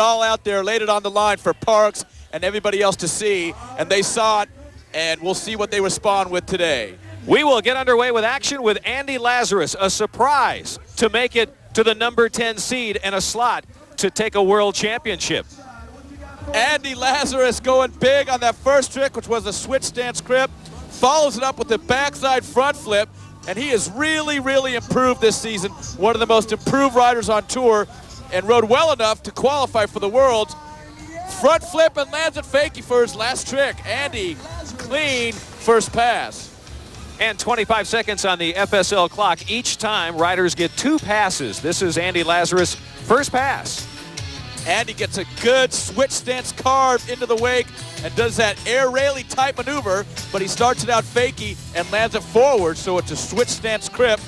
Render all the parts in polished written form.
all out there, laid it on the line for Parks and everybody else to see, and they saw it, and we'll see what they respond with today. We will get underway with action with Andy Lazarus, a surprise to make it to the number 10 seed and a slot to take a world championship. Andy Lazarus going big on that first trick, which was a switch stance grip, follows it up with the backside front flip, and he has really, really improved this season. One of the most improved riders on tour, and rode well enough to qualify for the Worlds. Front flip and lands it fakie for his last trick. Andy, clean first pass. And 25 seconds on the FSL clock. Each time, riders get 2 passes. This is Andy Lazarus' first pass. Andy gets a good switch stance carve into the wake and does that air railie type maneuver, but he starts it out fakie and lands it forward, so it's a switch stance grip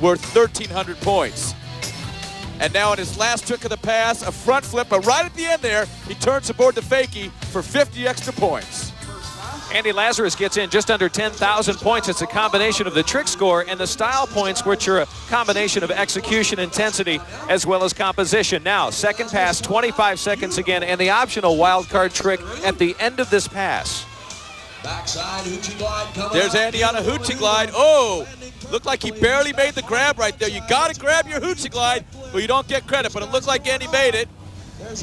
worth 1,300 points. And now in his last trick of the pass, a front flip, but right at the end there, he turns aboard the fakie for 50 extra points. Andy Lazarus gets in just under 10,000 points. It's a combination of the trick score and the style points, which are a combination of execution, intensity, as well as composition. Now, second pass, 25 seconds again, and the optional wild card trick at the end of this pass. There's Andy on a hoochie glide. Oh, looked like he barely made the grab right there. You got to grab your hoochie glide, or you don't get credit, but it looked like Andy made it.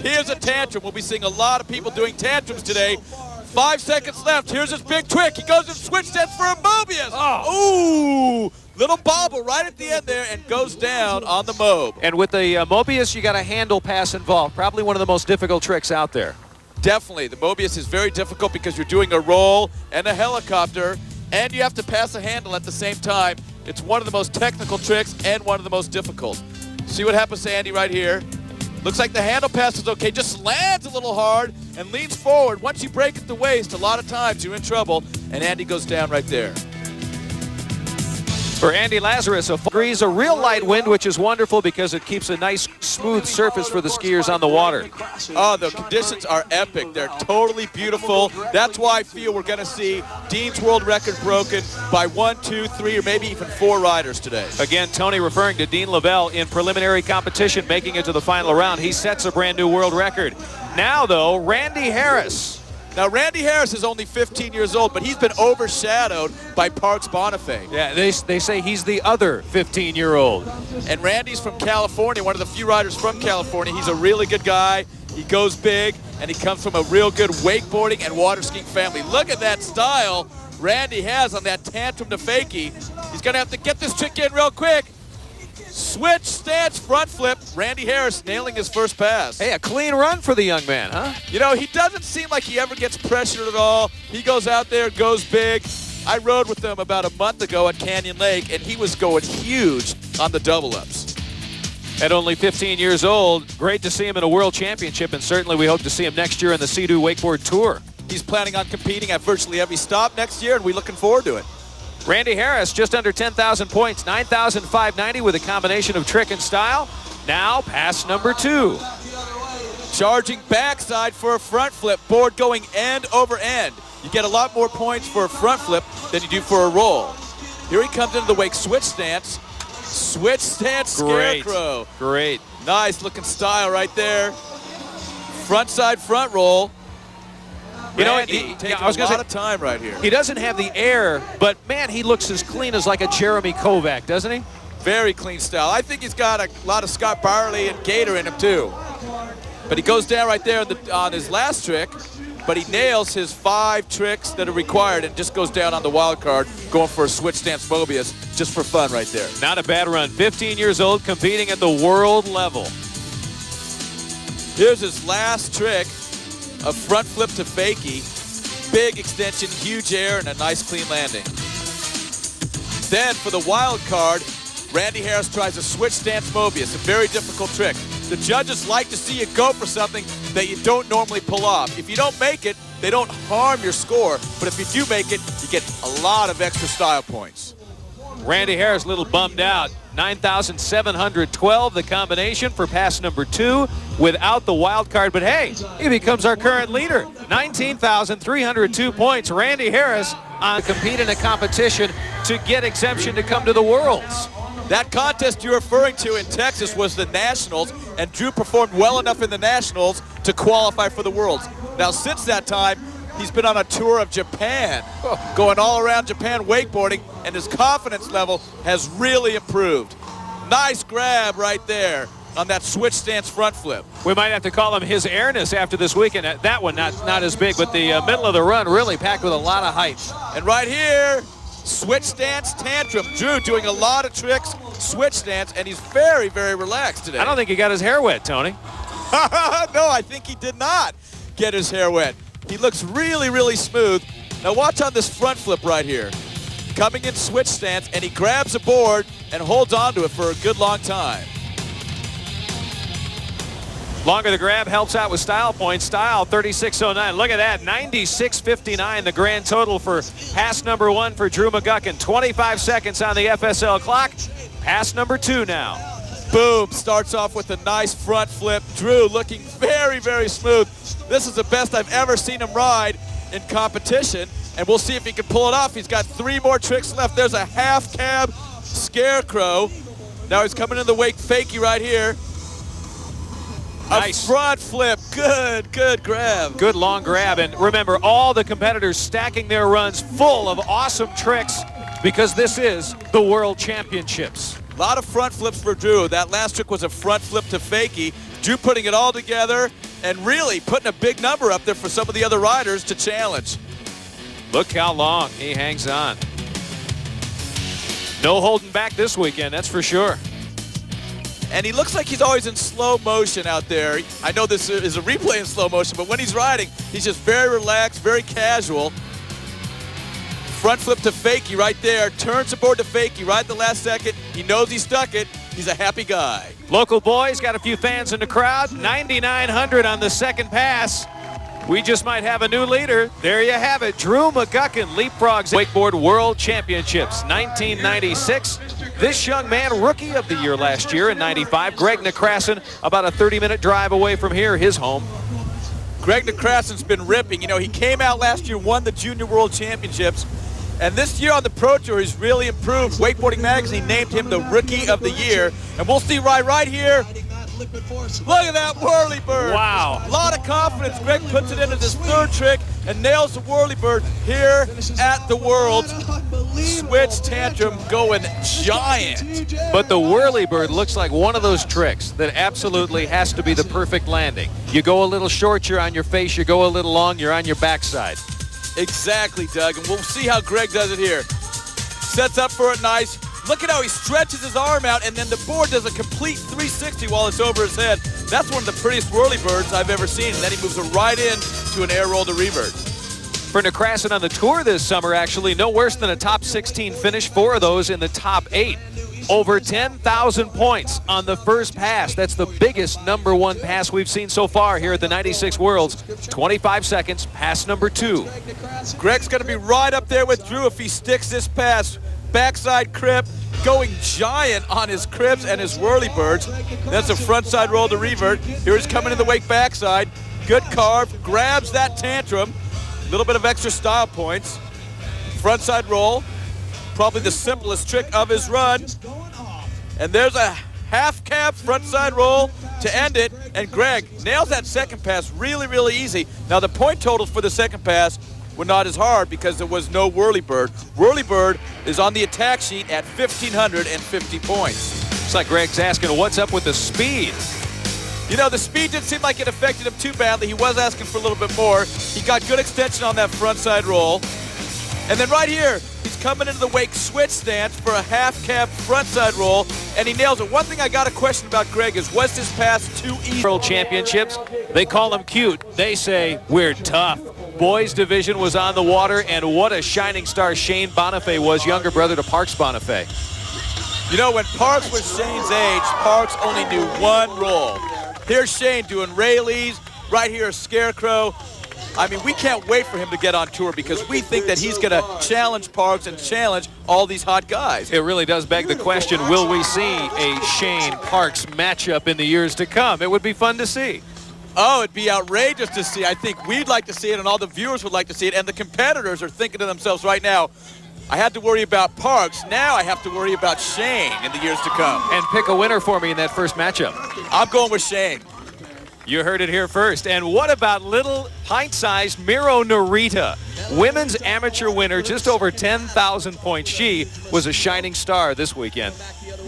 Here's a tantrum. We'll be seeing a lot of people doing tantrums today. 5 seconds left. Here's his big trick. He goes and switch stance for a Mobius. Oh. Ooh, little bobble right at the end there and goes down on the Mob. And with the Mobius, you got a handle pass involved. Probably one of the most difficult tricks out there. Definitely. The Mobius is very difficult because you're doing a roll and a helicopter, and you have to pass a handle at the same time. It's one of the most technical tricks and one of the most difficult. See what happens to Andy right here. Looks like the handle pass is okay, just lands a little hard and leans forward. Once you break at the waist, a lot of times you're in trouble, and Andy goes down right there. For Andy Lazarus, a 4 degrees, a real light wind, which is wonderful because it keeps a nice, smooth surface for the skiers on the water. Oh, the conditions are epic. They're totally beautiful. That's why I feel we're going to see Dean's world record broken by 1, 2, 3, or maybe even 4 riders today. Again, Tony referring to Dean Lavelle in preliminary competition, making it to the final round. He sets a brand new world record. Now, though, Randy Harris. Now, Randy Harris is only 15 years old, but he's been overshadowed by Parks Bonifay. Yeah, they say he's the other 15-year-old. And Randy's from California, one of the few riders from California. He's a really good guy. He goes big, and he comes from a real good wakeboarding and water skiing family. Look at that style Randy has on that tantrum to fakie. He's going to have to get this trick in real quick. Switch stance front flip. Randy Harris nailing his first pass. Hey, a clean run for the young man, huh? You know, he doesn't seem like he ever gets pressured at all. He goes out there, goes big. I rode with him about a month ago at Canyon Lake, and he was going huge on the double-ups. At only 15 years old, great to see him in a world championship, and certainly we hope to see him next year in the Sea-Doo Wakeboard Tour. He's planning on competing at virtually every stop next year, and we're looking forward to it. Randy Harris, just under 10,000 points, 9,590 with a combination of trick and style. Now, pass number 2. Charging backside for a front flip, board going end over end. You get a lot more points for a front flip than you do for a roll. Here he comes into the wake, switch stance. Switch stance scarecrow. Great. Nice looking style right there. Front side front roll. You know, Randy takes a lot of time right here. He doesn't have the air, but man, he looks as clean as like a Jeremy Kovac, doesn't he? Very clean style. I think he's got a lot of Scott Barley and Gator in him too. But he goes down right there on his last trick, but he nails his 5 tricks that are required and just goes down on the wild card, going for a switch stance Mobius just for fun right there. Not a bad run. 15 years old, competing at the world level. Here's his last trick. A front flip to fakie, big extension, huge air, and a nice clean landing. Then for the wild card, Randy Harris tries a switch stance Mobius, a very difficult trick. The judges like to see you go for something that you don't normally pull off. If you don't make it, they don't harm your score, but if you do make it, you get a lot of extra style points. Randy Harris a little bummed out. 9,712 the combination for pass number 2 without the wild card. But hey, he becomes our current leader. 19,302 points. Randy Harris on compete in a competition to get exemption to come to the Worlds. That contest you're referring to in Texas was the Nationals, and Drew performed well enough in the Nationals to qualify for the Worlds. Now, since that time, he's been on a tour of Japan, going all around Japan wakeboarding, and his confidence level has really improved. Nice grab right there on that switch stance front flip. We might have to call him his airness after this weekend. That one not as big, but the middle of the run really packed with a lot of height. And right here, switch stance tantrum. Drew doing a lot of tricks, switch stance, and he's very, very relaxed today. I don't think he got his hair wet, Tony. No, I think he did not get his hair wet. He looks really, really smooth. Now watch on this front flip right here. Coming in switch stance, and he grabs a board and holds onto it for a good long time. Longer the grab helps out with style points. Style 36.09. Look at that, 96.59 the grand total for pass number 1 for Drew McGuckin. 25 seconds on the FSL clock. Pass number 2 now. Boom, starts off with a nice front flip. Drew looking very, very smooth. This is the best I've ever seen him ride in competition, and we'll see if he can pull it off. He's got 3 more tricks left. There's a half cab scarecrow. Now he's coming in the wake fakie right here. Nice. A front flip, good grab. Good long grab, and remember, all the competitors stacking their runs full of awesome tricks because this is the World Championships. A lot of front flips for Drew. That last trick was a front flip to fakie. Drew putting it all together and really putting a big number up there for some of the other riders to challenge. Look how long he hangs on. No holding back this weekend, that's for sure. And he looks like he's always in slow motion out there. I know this is a replay in slow motion, but when he's riding, he's just very relaxed, very casual. Front flip to fakie right there. Turns the board to fakie right at the last second. He knows he stuck it. He's a happy guy. Local boys got a few fans in the crowd. 9,900 on the second pass. We just might have a new leader. There you have it. Drew McGuckin leapfrogs Wakeboard World Championships 1996. This young man, rookie of the year last year in 95. Greg McCrason, about a 30-minute drive away from here, his home. Greg McCrason's been ripping. You know, he came out last year, won the Junior World Championships. And this year on the Pro Tour, he's really improved. Wakeboarding Magazine named him the Rookie of the Year. And we'll see right here. Look at that whirly bird. Wow. A lot of confidence. Greg puts it into this third trick and nails the whirly bird here at the Worlds. Switch tantrum going giant. But the whirly bird looks like one of those tricks that absolutely has to be the perfect landing. You go a little short, you're on your face. You go a little long, you're on your backside. Exactly, Doug. And we'll see how Greg does it here. Sets up for it nice. Look at how he stretches his arm out, and then the board does a complete 360 while it's over his head. That's one of the prettiest whirly birds I've ever seen. And then he moves it right in to an air roll to revert. For McCrason on the tour this summer, actually, no worse than a top 16 finish. 4 of those in the top 8. Over 10,000 points on the first pass. That's the biggest #1 pass we've seen so far here at the 96 Worlds. 25 seconds, pass number 2. Greg's going to be right up there with Drew if he sticks this pass. Backside crib, going giant on his cribs and his whirly birds. That's a frontside roll to revert. Here he's coming in the wake backside. Good carve, grabs that tantrum. A little bit of extra style points. Frontside roll, probably the simplest trick of his run. And there's a half cab frontside roll to end it. And Greg nails that second pass really, really easy. Now the point totals for the second pass were not as hard because there was no whirly bird. Whirly bird is on the attack sheet at 1,550 points. It's like Greg's asking, what's up with the speed? You know, the speed didn't seem like it affected him too badly. He was asking for a little bit more. He got good extension on that frontside roll. And then right here, he's coming into the wake switch stance for a half cab frontside roll, and he nails it. One thing I got a question about Greg is, was this pass too easy? World Championships, they call them cute. They say, we're tough. Boys division was on the water, and what a shining star Shane Bonifay was, younger brother to Parks Bonifay. You know, when Parks was Shane's age, Parks only knew one roll. Here's Shane doing Rayleighs, right here a scarecrow. I mean, we can't wait for him to get on tour because we think that he's going to challenge Parks and challenge all these hot guys. It really does beg the question, will we see a Shane Parks matchup in the years to come? It would be fun to see. Oh, it'd be outrageous to see. I think we'd like to see it, and all the viewers would like to see it, and the competitors are thinking to themselves right now, I had to worry about Parks. Now I have to worry about Shane in the years to come. And pick a winner for me in that first matchup. I'm going with Shane. You heard it here first. And what about little pint-sized Miro Narita? Women's amateur winner, just over 10,000 points. She was a shining star this weekend.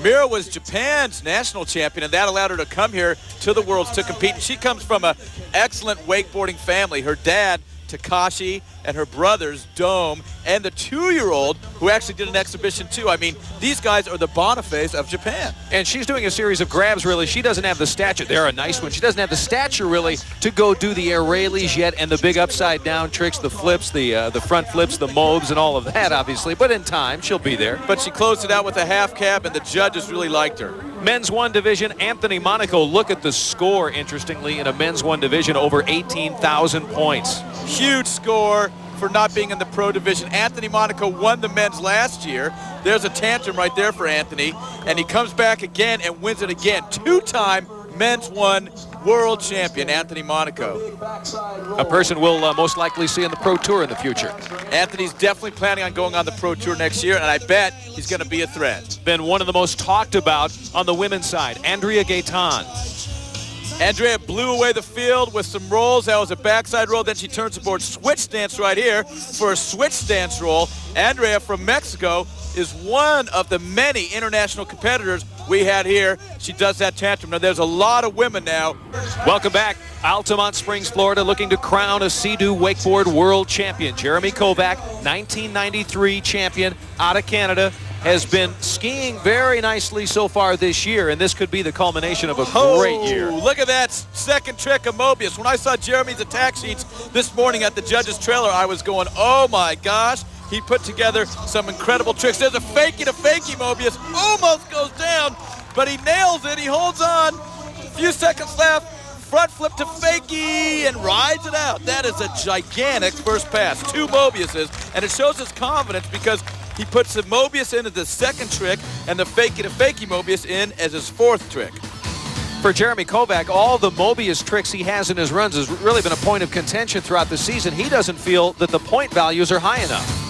Mira was Japan's national champion, and that allowed her to come here to the Worlds to compete. And she comes from an excellent wakeboarding family. Her dad, Takashi, and her brothers, Dome, and the 2-year-old who actually did an exhibition too. I mean, these guys are the Bonifays of Japan. And she's doing a series of grabs, really. She doesn't have the stature. They're a nice one. She doesn't have the stature, really, to go do the air railies yet and the big upside-down tricks, the flips, the front flips, the mobs, and all of that, obviously. But in time, she'll be there. But she closed it out with a half cab, and the judges really liked her. Men's 1 division, Anthony Monaco. Look at the score, interestingly, in a men's 1 division, over 18,000 points. Huge score for not being in the pro division. Anthony Monaco won the men's last year. There's a tantrum right there for Anthony, and he comes back again and wins it again. 2-time men's 1 world champion, Anthony Monaco. A person we'll most likely see in the pro tour in the future. Anthony's definitely planning on going on the pro tour next year, and I bet he's going to be a threat. Been one of the most talked about on the women's side, Andrea Gaetan. Andrea blew away the field with some rolls. That was a backside roll. Then she turns aboard switch stance right here for a switch stance roll. Andrea from Mexico is one of the many international competitors we had here. She does that tantrum. Now, there's a lot of women now. Welcome back. Altamonte Springs, Florida, looking to crown a Sea-Doo wakeboard world champion. Jeremy Kovac, 1993 champion out of Canada, has been skiing very nicely so far this year, and this could be the culmination of a great year. Look at that second trick of Mobius. When I saw Jeremy's attack sheets this morning at the judges' trailer, I was going, oh my gosh. He put together some incredible tricks. There's a fakie to fakie. Mobius almost goes down, but he nails it. He holds on. A few seconds left. Front flip to fakie and rides it out. That is a gigantic first pass. 2 Mobiuses, and it shows his confidence because he puts the Mobius in as the second trick and the fakie to fakie Mobius in as his 4th trick. For Jeremy Kovac, all the Mobius tricks he has in his runs has really been a point of contention throughout the season. He doesn't feel that the point values are high enough.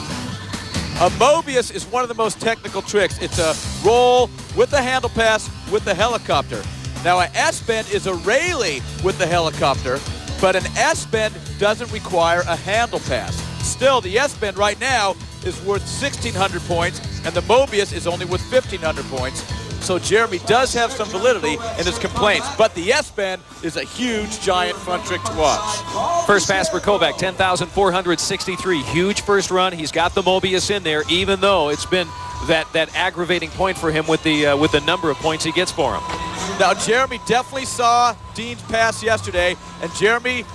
A Mobius is one of the most technical tricks. It's a roll with the handle pass with the helicopter. Now, an S-bend is a railie with the helicopter, but an S-bend doesn't require a handle pass. Still, the S-bend right now is worth 1,600 points, and the Mobius is only worth 1,500 points. So Jeremy does have some validity in his complaints, but the S-bend is a huge, giant front trick to watch. First pass for Kovac, 10,463. Huge first run. He's got the Mobius in there, even though it's been that aggravating point for him with the number of points he gets for him. Now, Jeremy definitely saw Dean's pass yesterday, and Jeremy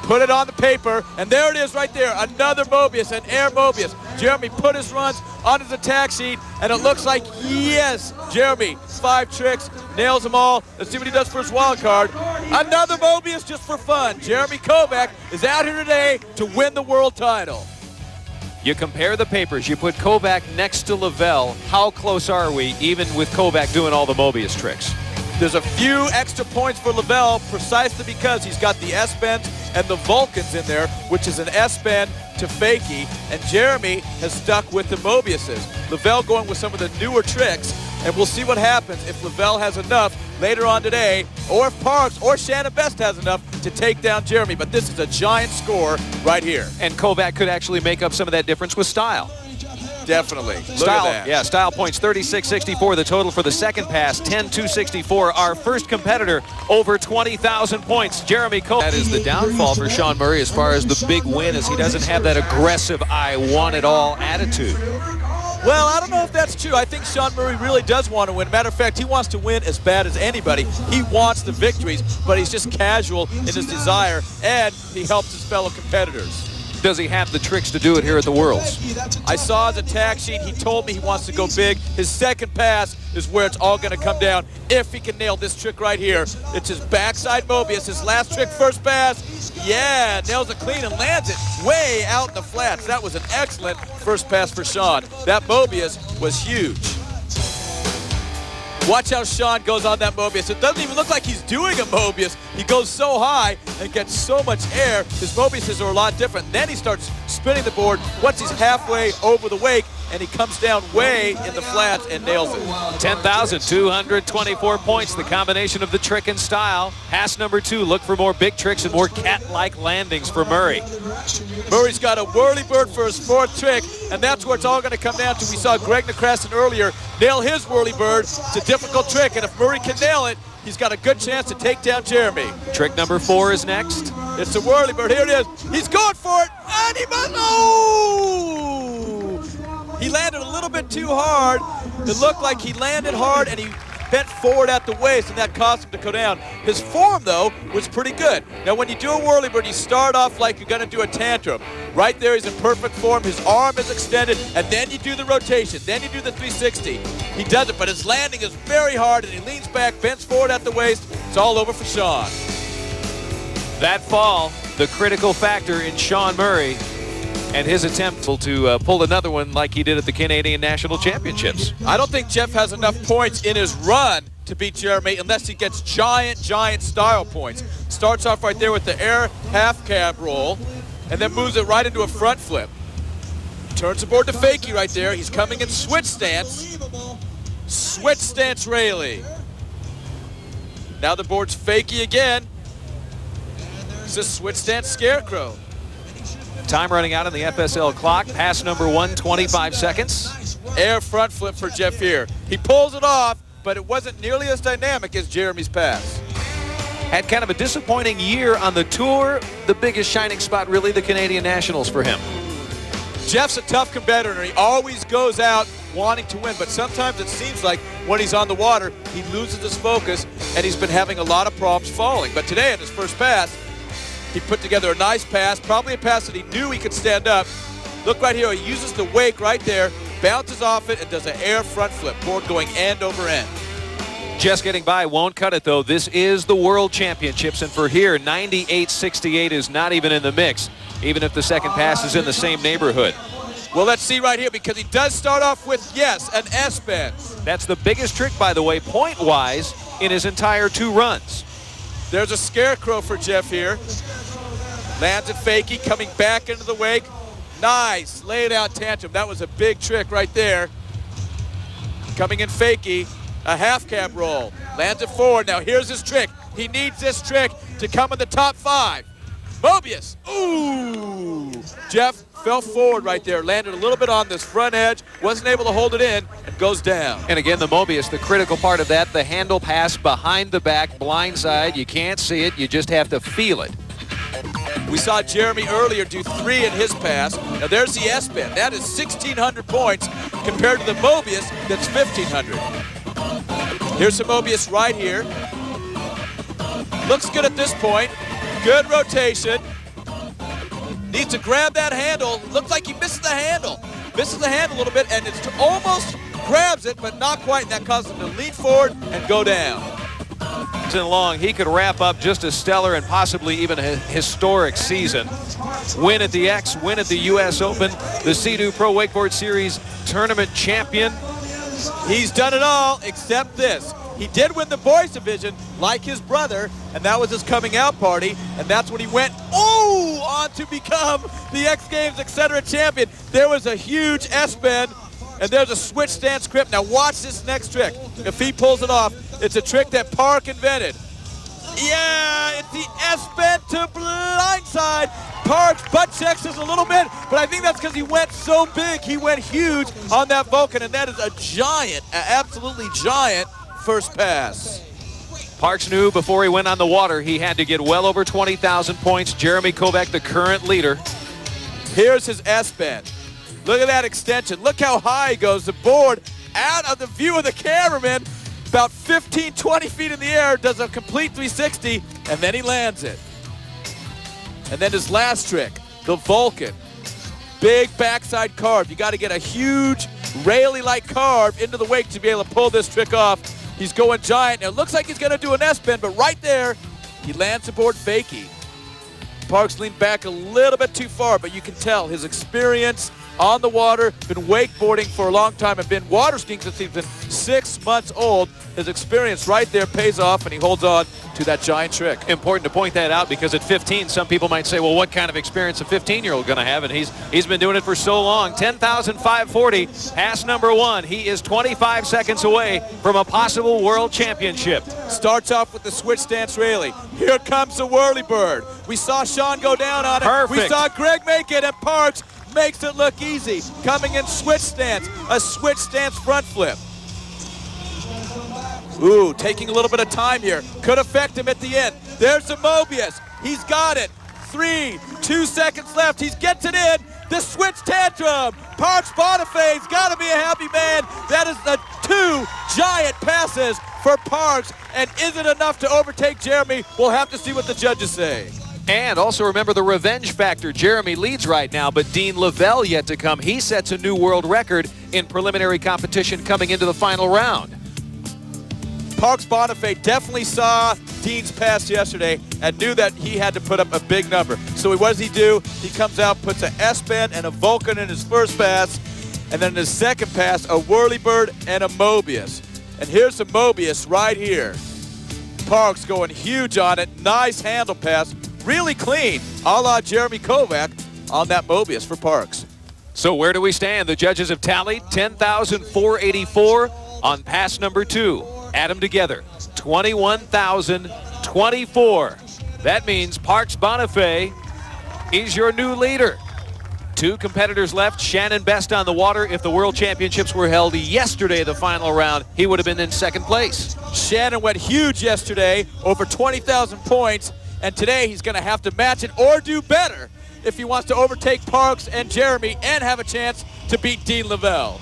put it on the paper, and there it is right there, another Mobius, an air Mobius. Jeremy put his runs on his attack sheet, and it looks like, yes, Jeremy, 5 tricks, nails them all. Let's see what he does for his wild card. Another Mobius just for fun. Jeremy Kovac is out here today to win the world title. You compare the papers, you put Kovac next to Lavelle. How close are we, even with Kovac doing all the Mobius tricks? There's a few extra points for Lavelle precisely because he's got the S-bends and the Vulcans in there, which is an S-bend to fakie, and Jeremy has stuck with the Mobiuses. Lavelle going with some of the newer tricks, and we'll see what happens if Lavelle has enough later on today, or if Parks or Shannon Best has enough to take down Jeremy. But this is a giant score right here. And Kovac could actually make up some of that difference with style. Definitely. Style, look at that. Yeah, style points 36.64. The total for the second pass 10.264. Our first competitor over 20,000 points. Jeremy Kovac. That is the downfall for Sean Murray as far as the big win, as he doesn't have that aggressive I want it all attitude. Well, I don't know if that's true. I think Sean Murray really does want to win. Matter of fact, he wants to win as bad as anybody. He wants the victories, but he's just casual in his desire, and he helps his fellow competitors. Does he have the tricks to do it here at the Worlds? I saw his attack sheet. He told me he wants to go big. His second pass is where it's all going to come down if he can nail this trick right here. It's his backside Mobius. His last trick, first pass. Yeah, nails it clean and lands it way out in the flats. That was an excellent first pass for Sean. That Mobius was huge. Watch how Sean goes on that Mobius. It doesn't even look like he's doing a Mobius. He goes so high and gets so much air. His Mobiuses are a lot different. Then he starts spinning the board. Once he's halfway over the wake, and he comes down way in the flats and nails it. 10,224 points, the combination of the trick and style. Pass number 2, look for more big tricks and more cat-like landings for Murray. Murray's got a whirly-bird for his 4th trick, and that's where it's all going to come down to. We saw Greg McCrason earlier nail his whirly-bird. It's a difficult trick, and if Murray can nail it, he's got a good chance to take down Jeremy. Trick number 4 is next. It's a whirly-bird. Here it is. He's going for it, and he must. Oh! He landed a little bit too hard. It looked like he landed hard, and he bent forward at the waist, and that caused him to go down. His form, though, was pretty good. Now, when you do a whirly-bird, you start off like you're going to do a tantrum. Right there, he's in perfect form. His arm is extended, and then you do the rotation. Then you do the 360. He does it, but his landing is very hard, and he leans back, bends forward at the waist. It's all over for Sean. That fall, the critical factor in Sean Murray and his attempt to pull another one like he did at the Canadian National Championships. I don't think Jeff has enough points in his run to beat Jeremy unless he gets giant style points. Starts off right there with the air half cab roll and then moves it right into a front flip. Turns the board to fakie right there. He's coming in switch stance. Switch stance Rayleigh. Now the board's fakie again. It's a switch stance scarecrow. Time running out on the FSL clock. Pass number 1, 25 seconds. Air front flip for Jeff here. He pulls it off, but it wasn't nearly as dynamic as Jeremy's pass. Had kind of a disappointing year on the tour. The biggest shining spot, really, the Canadian Nationals for him. Jeff's a tough competitor, and he always goes out wanting to win, but sometimes it seems like when he's on the water, he loses his focus, and he's been having a lot of problems falling. But today, in his first pass, he put together a nice pass, probably a pass that he knew he could stand up. Look right here, he uses the wake right there, bounces off it, and does an air front flip, board going end over end. Just getting by won't cut it, though. This is the World Championships, and for here, 98.68 is not even in the mix, even if the second pass is in the same neighborhood. Well, let's see right here, because he does start off with, yes, an S-bend. That's the biggest trick, by the way, point-wise, in his entire 2 runs. There's a scarecrow for Jeff here. Lands it fakie, coming back into the wake. Nice, laid out tantrum. That was a big trick right there. Coming in fakie, a half cab roll. Lands it forward. Now here's his trick. He needs this trick to come in the top 5. Mobius, ooh! Jeff fell forward right there, landed a little bit on this front edge, wasn't able to hold it in, and goes down. And again, the Mobius, the critical part of that, the handle pass behind the back, blind side. You can't see it, you just have to feel it. We saw Jeremy earlier do 3 in his pass. Now there's the S-bend. That is 1,600 points compared to the Mobius that's 1,500. Here's the Mobius right here. Looks good at this point. Good rotation. Needs to grab that handle. Looks like he misses the handle. Misses the handle a little bit, and it's almost grabs it, but not quite, and that causes him to lean forward and go down. Long, he could wrap up just a stellar and possibly even a historic season. Win at the X, win at the U.S. Open, the Sea-Doo Pro Wakeboard Series tournament champion. He's done it all except this. He did win the boys division like his brother, and that was his coming out party, and that's when he went, on to become the X Games, etc. champion. There was a huge S-bend, and there's a switch stance grip. Now watch this next trick. If he pulls it off, it's a trick that Park invented. Yeah, it's the S-bend to blindside. Park's butt checks us a little bit, but I think that's because he went so big. He went huge on that Vulcan, and that is a giant, absolutely giant first pass. Parks knew before he went on the water he had to get well over 20,000 points. Jeremy Kovac, the current leader. Here's his S-bend. Look at that extension. Look how high he goes. The board out of the view of the cameraman, about 15, 20 feet in the air, does a complete 360, and then he lands it. And then his last trick, the Vulcan. Big backside carve. You got to get a huge Rayleigh-like carve into the wake to be able to pull this trick off. He's going giant. Now, it looks like he's going to do an S-bend, but right there, he lands aboard fakie. Parks leaned back a little bit too far, but you can tell his experience on the water, been wakeboarding for a long time, and been water skiing since he's been 6 months old. His experience right there pays off, and he holds on to that giant trick. Important to point that out because at 15, some people might say, well, what kind of experience a 15-year-old going to have? And he's been doing it for so long. 10,540, pass number 1. He is 25 seconds away from a possible world championship. Starts off with the switch stance railing. Here comes the whirlybird. We saw Sean go down on it. Perfect. We saw Greg make it, and Parks makes it look easy. Coming in switch stance, a switch stance front flip. Ooh, taking a little bit of time here. Could affect him at the end. There's the Mobius. He's got it. 2 seconds left. He gets it in. The switch tantrum. Parks Bonifay's got to be a happy man. That is the 2 giant passes for Parks. And is it enough to overtake Jeremy? We'll have to see what the judges say. And also remember the revenge factor. Jeremy leads right now, but Dean Lavelle yet to come. He sets a new world record in preliminary competition coming into the final round. Parks Bonifay definitely saw Dean's pass yesterday and knew that he had to put up a big number. So what does he do? He comes out, puts an S-bend and a Vulcan in his first pass, and then in his second pass, a whirlybird and a Mobius. And here's the Mobius right here. Parks going huge on it. Nice handle pass. Really clean, a la Jeremy Kovac on that Mobius for Parks. So where do we stand? The judges have tallied 10,484 on pass number 2. Add them together, 21,024. That means Parks Bonifay is your new leader. 2 competitors left. Shannon Best on the water. If the World Championships were held yesterday, the final round, he would have been in second place. Shannon went huge yesterday, over 20,000 points, and today he's going to have to match it or do better if he wants to overtake Parks and Jeremy and have a chance to beat Dean Lavelle.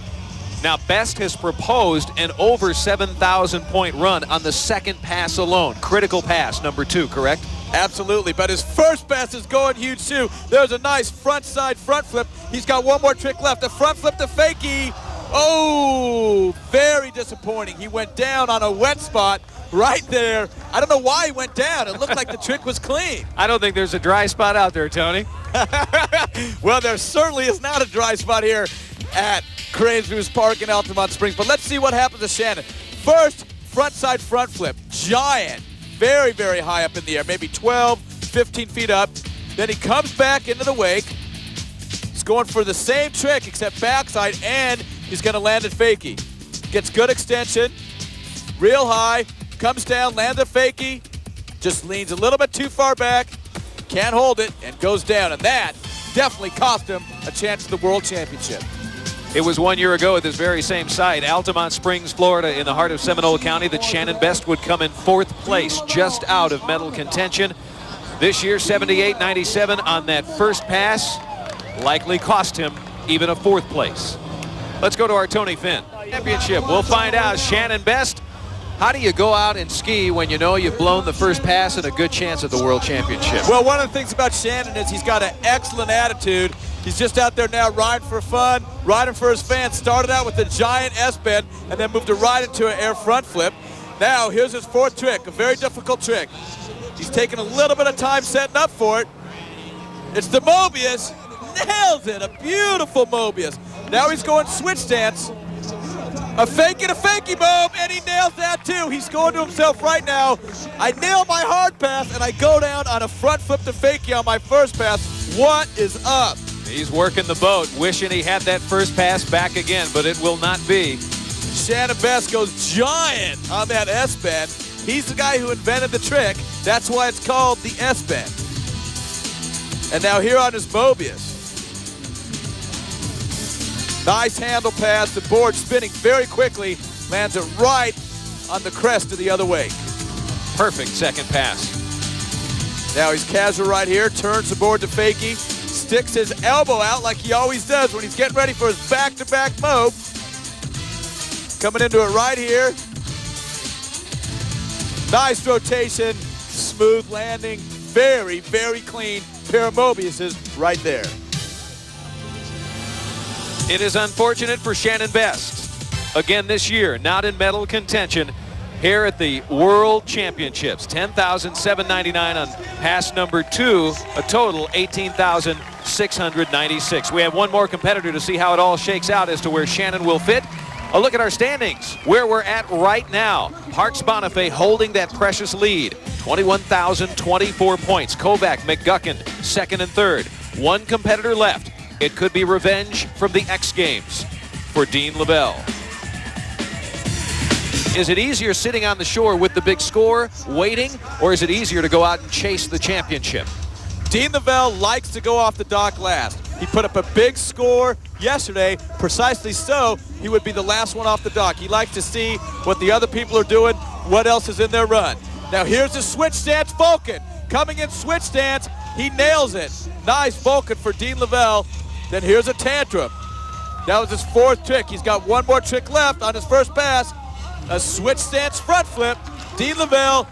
Now, Best has proposed an over 7,000 point run on the second pass alone. Critical pass, number 2, correct? Absolutely, but his first pass is going huge too. There's a nice front side front flip. He's got one more trick left. A front flip to fakie. Oh, very disappointing. He went down on a wet spot right there. I don't know why he went down. It looked like the trick was clean. I don't think there's a dry spot out there, Tony. Well, there certainly is not a dry spot here at Cranesviews Park in Altamonte Springs. But let's see what happens to Shannon. First, front side front flip. Giant. Very, very high up in the air. Maybe 12, 15 feet up. Then he comes back into the wake. He's going for the same trick except backside, and he's going to land at fakie. Gets good extension. Real high. Comes down, lands a fakie. Just leans a little bit too far back. Can't hold it, and goes down. And that definitely cost him a chance at the World Championship. It was 1 year ago at this very same site, Altamonte Springs, Florida, in the heart of Seminole County, that Shannon Best would come in 4th place, just out of medal contention. This year, 78.97 on that first pass, likely cost him even a 4th place. Let's go to our Tony Finn Championship. We'll find out. Shannon Best, how do you go out and ski when you know you've blown the first pass and a good chance at the World Championship? Well, one of the things about Shannon is he's got an excellent attitude. He's just out there now riding for fun, riding for his fans. Started out with a giant S-bend and then moved to right into an air front flip. Now, here's his 4th trick, a very difficult trick. He's taking a little bit of time setting up for it. It's the Mobius. Nails it, a beautiful Mobius. Now he's going switch stance. A fake and a fakie mob, and he nails that too. He's going to himself right now. I nail my hard pass, and I go down on a front flip to fakie on my first pass. What is up? He's working the boat, wishing he had that first pass back again, but it will not be. Shannon Best goes giant on that S-bend. He's the guy who invented the trick. That's why it's called the S-bend. And now here on his Mobius. Nice handle pass. The board spinning very quickly. Lands it right on the crest of the other wake. Perfect second pass. Now he's casual right here. Turns the board to fakie. Sticks his elbow out like he always does when he's getting ready for his back-to-back mob. Coming into it right here. Nice rotation. Smooth landing. Very, very clean pair of Mobiuses right there. It is unfortunate for Shannon Best. Again this year, not in medal contention here at the World Championships. 10,799 on pass number 2, a total 18,696. We have one more competitor to see how it all shakes out as to where Shannon will fit A look at our standings, where we're at right now. Parks Bonifay holding that precious lead. 21,024 points. Kovac, McGuckin, second and third. One competitor left. It could be revenge from the X Games for Dean Lavelle. Is it easier sitting on the shore with the big score, waiting, or is it easier to go out and chase the championship? Dean Lavelle likes to go off the dock last. He put up a big score yesterday, precisely so he would be the last one off the dock. He likes to see what the other people are doing, what else is in their run. Now here's the switch stance Vulcan. Coming in switch stance, he nails it. Nice Vulcan for Dean Lavelle. Then here's a tantrum. That was his fourth trick. He's got one more trick left on his first pass. A switch stance front flip. Dean Lavelle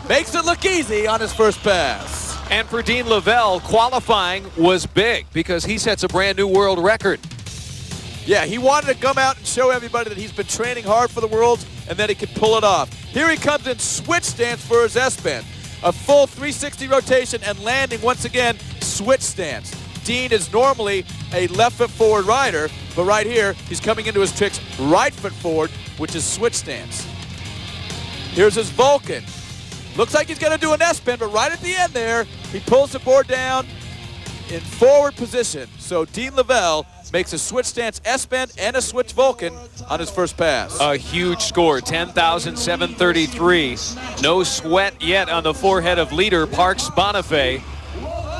makes it look easy on his first pass. And for Dean Lavelle, qualifying was big because he sets a brand new world record. Yeah, he wanted to come out and show everybody that he's been training hard for the Worlds and that he could pull it off. Here he comes in switch stance for his S-bend. A full 360 rotation and landing once again, switch stance. Dean is normally a left foot forward rider, but right here, he's coming into his tricks right foot forward, which is switch stance. Here's his Vulcan. Looks like he's going to do an S-bend, but right at the end there, he pulls the board down in forward position. So Dean Lavelle makes a switch stance S-bend and a switch Vulcan on his first pass. A huge score, 10,733. No sweat yet on the forehead of leader Parks Bonifay,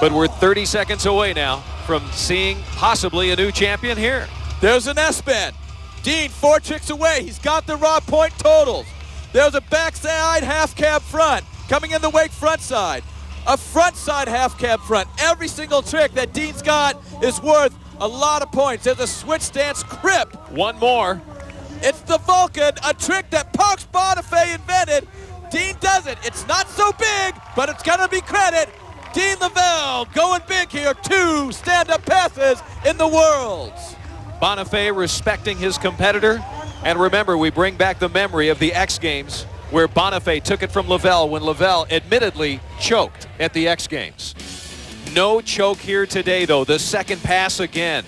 but we're 30 seconds away now from seeing possibly a new champion here. There's an S-bend. Dean, 4 tricks away. He's got the raw point totals. There's a backside half cab front. Coming in the wake front side. A front side half cab front. Every single trick that Dean's got is worth a lot of points. There's a switch stance crip. One more. It's the Vulcan, a trick that Parks Bonifay invented. Dean does it. It's not so big, but it's gonna be credit. Dean Lavelle going big here. 2 stand-up passes in the Worlds. Bonifay respecting his competitor. And remember, we bring back the memory of the X Games where Bonifay took it from Lavelle when Lavelle admittedly choked at the X Games. No choke here today, though. The second pass again.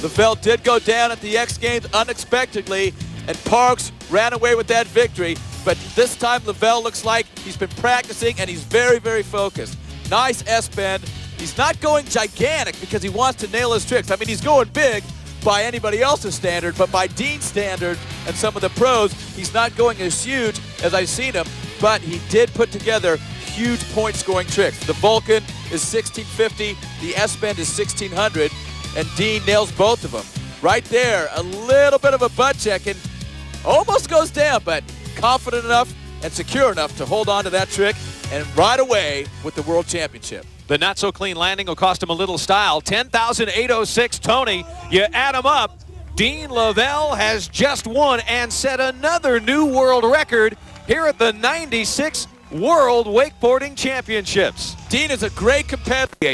Lavelle did go down at the X Games unexpectedly, and Parks ran away with that victory. But this time, Lavelle looks like he's been practicing, and he's very, very focused. Nice S-bend. He's not going gigantic because he wants to nail his tricks. I mean, he's going big by anybody else's standard, but by Dean's standard and some of the pros, he's not going as huge as I've seen him, but he did put together huge point-scoring tricks. The Vulcan is 1650, the S-bend is 1600, and Dean nails both of them. Right there, a little bit of a butt check and almost goes down, but confident enough and secure enough to hold on to that trick and ride away with the World Championship. The not-so-clean landing will cost him a little style. 10,806, Tony. You add them up. Dean Lavelle has just won and set another new world record here at the 96 World Wakeboarding Championships. Dean is a great competitor.